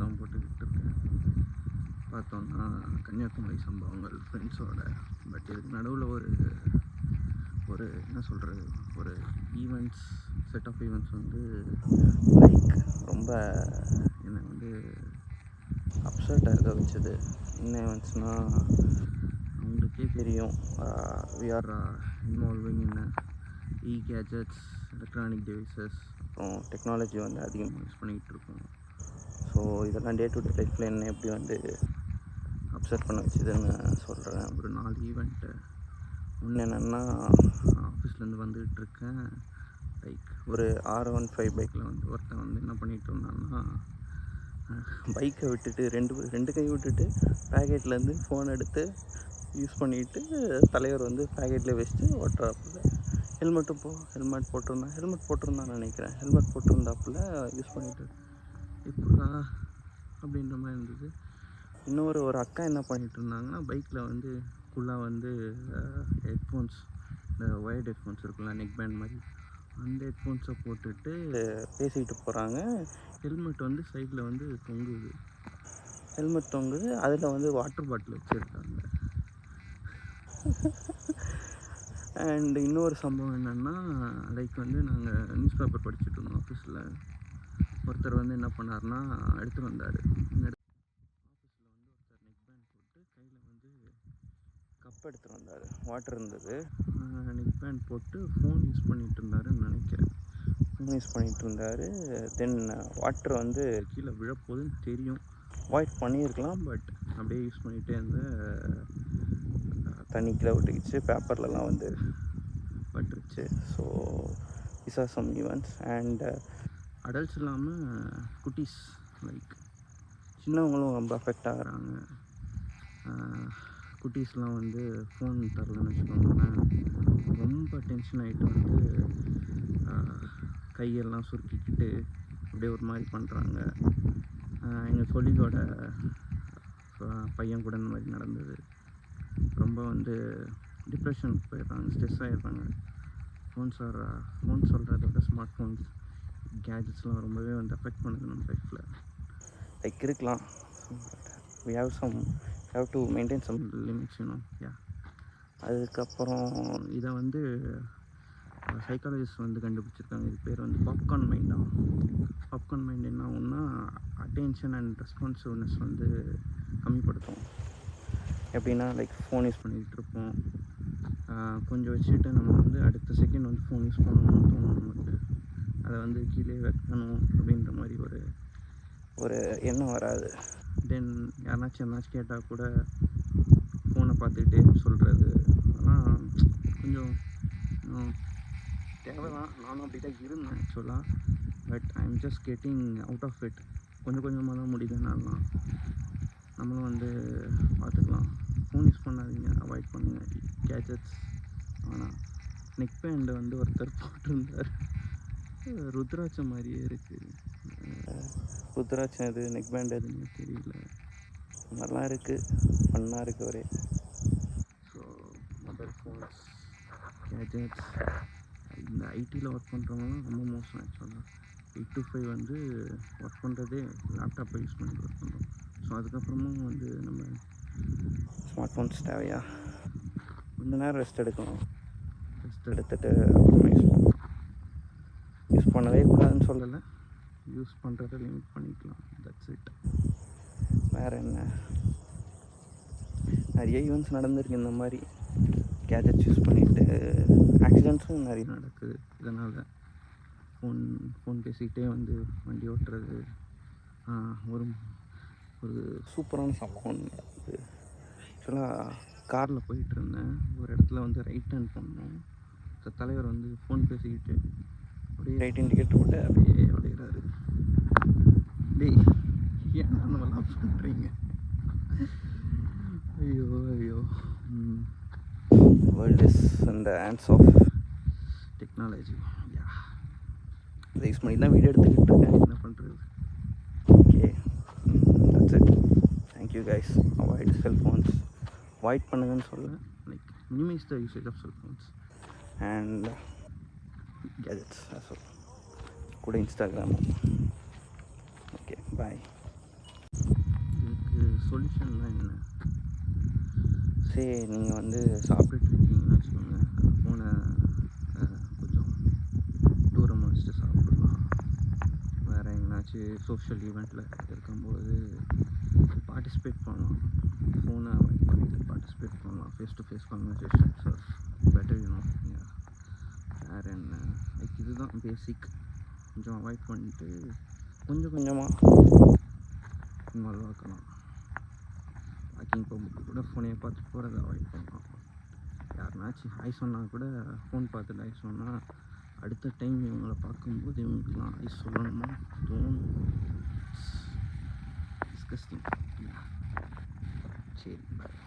தான் போட்டுக்கிட்டு இருக்கேன். பார்த்தோன்னா கன்னியாகுமரி சம்பவங்கள் ஃப்ரெண்ட்ஸோட. பட் இதுக்கு நடுவில் ஒரு என்ன சொல்கிறது, ஒரு ஈவெண்ட்ஸ், செட் ஆஃப் ஈவெண்ட்ஸ் வந்து லைக் ரொம்ப என்னை வந்து அப்செட்டாக இருக்க வச்சுது. என்ன ஈவெண்ட்ஸ்னால் உங்களுக்கே தெரியும், we are involving in gadgets, electronic devices, அப்புறம் டெக்னாலஜி வந்து அதிகமாக யூஸ் பண்ணிக்கிட்டு இருக்கோம். ஸோ இதெல்லாம் டே டு டே லைஃப்பில் என்ன எப்படி வந்து அப்செட் பண்ண வச்சுதுன்னு சொல்கிறேன். ஒரு 4 ஈவெண்ட்டு. ஒன்று என்னென்னா, ஆஃபீஸ்லேருந்து வந்துகிட்ருக்கேன். லைக் ஒரு R15 பைக்கில் வந்து ஒருத்தன் வந்து என்ன பண்ணிகிட்டு இருந்தான்னா, பைக்கை விட்டுட்டு ரெண்டு கை விட்டுட்டு பேக்கெட்லேருந்து ஃபோன் எடுத்து யூஸ் பண்ணிவிட்டு தலைவர் வந்து பேக்கெட்டில் வச்சுட்டு ஓட்டுறாப்புல. ஹெல்மெட் போட்டிருந்தான்னு நினைக்கிறேன். ஹெல்மெட் போட்டிருந்தாப்புல யூஸ் பண்ணிவிட்டு எப்படா அப்படின்ற மாதிரி இருந்தது. ஒரு அக்கா என்ன பண்ணிகிட்டு இருந்தாங்கன்னா, பைக்கில் வந்து ஃபுல்லாக வந்து ஹெட்ஃபோன்ஸ், இந்த ஒயர்ட் ஹெட்ஃபோன்ஸ் இருக்குல்ல, நெக் பேண்ட் மாதிரி, அந்த ஹெட்ஃபோன்ஸை போட்டுட்டு பேசிக்கிட்டு போகிறாங்க. ஹெல்மெட் வந்து சைடில் வந்து தொங்குது. அதில் வந்து வாட்டர் பாட்டில் வச்சுருக்காங்க. அண்ட் இன்னொரு சம்பவம் என்னென்னா, லைக் வந்து நாங்கள் நியூஸ் பேப்பர் படிச்சுட்டு இருந்தோம் ஆஃபீஸில். ஒருத்தர் வந்து என்ன பண்ணார்னா, எடுத்துகிட்டு வந்தார். ஆஃபீஸில் வந்து ஒருத்தர் நெக் பேண்ட் போட்டு கையில் வந்து கப் எடுத்துகிட்டு வந்தார். வாட்டர் இருந்தது. நெக் பேண்ட் போட்டு ஃபோன் யூஸ் பண்ணிகிட்டு இருந்தாருன்னு நினைக்கிறேன். தென் வாட்டர் வந்து கீழே விழப்போகுதுன்னு தெரியும். அவாய்ட் பண்ணியிருக்கலாம், பட் அப்படியே யூஸ் பண்ணிகிட்டே இருந்த தண்ணி கீழே விட்டுக்கிச்சு. பேப்பர்லலாம் வந்து பட்டுருச்சு. So these are some events. And adults இல்லாமல் குட்டீஸ், லைக் சின்னவங்களும் ரொம்ப அஃபெக்ட் ஆகிறாங்க. குட்டீஸ்லாம் வந்து ஃபோன் தரலன்னு வச்சுக்கோங்களேன், ரொம்ப டென்ஷன் ஆகிட்டு வந்து கையெல்லாம் சுருக்கிக்கிட்டு அப்படியே ஒரு மாதிரி பண்ணுறாங்க. எங்கள் கொலீகோட பையன் கூட இந்த மாதிரி நடந்தது. ரொம்ப வந்து டிப்ரெஷனுக்கு போயிடுறாங்க, ஸ்ட்ரெஸ் ஆகிடுறாங்க. ஃபோன் சொல்கிறத விட ஸ்மார்ட் ஃபோன்ஸ், கேஜெட்ஸ்லாம் ரொம்பவே வந்து அஃபெக்ட் பண்ணுது நம்ம லைஃப்பில். லைக் இருக்கலாம், we have to maintain some limits, yeah. அதுக்கப்புறம் இதை வந்து சைக்காலஜிஸ்ட் வந்து கண்டுபிடிச்சிருக்காங்க. இது பேர் வந்து பாப்கார்ன் மைண்ட். என்ன ஆகும்னா, அட்டென்ஷன் அண்ட் ரெஸ்பான்சிவ்னஸ் வந்து கம்மிப்படுத்தும். எப்படின்னா, லைக் ஃபோன் யூஸ் பண்ணிக்கிட்டு இருப்போம், கொஞ்சம் வச்சுட்டு நம்ம வந்து அடுத்த செகண்ட் வந்து ஃபோன் யூஸ் பண்ணணும்னு தோணும் நமக்கு. அதை வந்து கீழே வைக்கணும் அப்படின்ற மாதிரி ஒரு எண்ணம் வராது. தென் யாருனாச்சும் கேட்டால் கூட ஃபோனை பார்த்துக்கிட்டே சொல்கிறது, அதெல்லாம் கொஞ்சம் தேவை தான். நானும் அப்படி தான் இருந்தேன் ஆக்சுவலாக. But I am just getting out of it. கொஞ்சமாக தான் முடியுதுன்னாலாம் நம்மளும் வந்து பார்த்துக்கலாம். ஃபோன் யூஸ் பண்ணாதீங்க, அவாய்ட் பண்ணுங்கள் கேஜெட்ஸ். ஆனால் நெக் பேண்டை வந்து ஒருத்தர் போட்டிருந்தார், ருத்ராட்சம் மாதிரியே இருக்குது. ருத்ராட்சம் எது, நெக் பேண்ட் எதுன்னு தெரியல. நல்லா இருக்குது, ஃபன்னாக இருக்குது ஒரே. ஸோ மொபைல் ஃபோன்ஸ், கேஜெட்ஸ், இந்த ஐடியில் ஒர்க் பண்ணுறவங்களாம் ரொம்ப மோசம் ஆக்சுவலாக. 8 to 5 வந்து ஒர்க் பண்ணுறதே லேப்டாப்பை யூஸ் பண்ணிட்டு ஒர்க் பண்ணுறோம். ஸோ அதுக்கப்புறமும் வந்து நம்ம ஸ்மார்ட் ஃபோன்ஸ் தேவையா? கொஞ்ச நேரம் ரெஸ்ட் எடுக்கணும். ரெஸ்ட் எடுத்துகிட்டு யூஸ் பண்ணவே கூடாதுன்னு சொல்லலை, யூஸ் பண்ணுறத லிமிட் பண்ணிக்கலாம். That's it. வேறு என்ன, நிறைய ஈவெண்ட்ஸ் நடந்திருக்கு இந்த மாதிரி. கேஜெட்ஸ் யூஸ் பண்ணிவிட்டு ஆக்சிடெண்ட்ஸும் நிறைய நடக்குது. இதனால் ஃபோன் பேசிக்கிட்டே வந்து வண்டி ஓட்டுறது. ஒரு சூப்பரான சம்பவம் நடக்குது. ஆக்சுவலாக காரில் போயிட்டுருந்தேன், ஒரு இடத்துல வந்து ரைட் டர்ன் பண்ணோம். ஸோ தலைவர் வந்து ஃபோன் பேசிக்கிட்டு அப்படியே ரைட் இண்டிகேட்டர் போட்டு அப்படியே ஓடுகிறாரு. டேய், ஏன் அந்த மாதிரிலாம் பண்ணுறீங்க? ஐயோ. World is in the hands of technology. இதை யூஸ் பண்ணி தான் வீடியோ எடுத்துக்கிட்டு இருக்கேன், என்ன பண்ணுறது. Okay, that's it. Thank you guys. Avoid cellphones. Avoid பண்ணுங்கன்னு சொல்ல, like minimize the usage of cellphones and gadgets as well, கூட இன்ஸ்டாகிராமும். ஓகே, பாய். இதுக்கு சொல்யூஷன்லாம் என்ன? சரி, நீங்கள் வந்து சாப்பிட்டுட்டு இருக்கீங்கன்னு வச்சுக்கோங்க, அந்த ஃபோனை கொஞ்சம் தூரமாக வச்சுட்டு சாப்பிட்லாம். வேறு எங்கேனாச்சும் சோஷியல் ஈவெண்ட்டில் இருக்கும்போது பார்ட்டிசிபேட் பண்ணலாம். ஃபோனை அவாய்ட் பண்ணிவிட்டு பார்ட்டிசிபேட் பண்ணலாம். Face to face conversations are better வேறு என்ன, லைக் இதுதான் பேசிக். கொஞ்சம் அவாய்ட் பண்ணிட்டு கொஞ்சம் கொஞ்சமாக இன்வால்வ் ஆக்கலாம். வாக்கிங் போகும்போது கூட ஃபோனையை பார்த்து போகிறத அவாய்ட் பண்ணலாம். யாருனாச்சும் ஹாய் சொன்னால் கூட ஃபோன் பார்த்துட்டு ஹாய் சொன்னால் அடுத்த டைம் இவங்களை பார்க்கும்போது இவங்களுக்குலாம் ஹாய் சொல்லணுமா தோணும். டிஸ்கஸ்டிங். சரி, பாய்.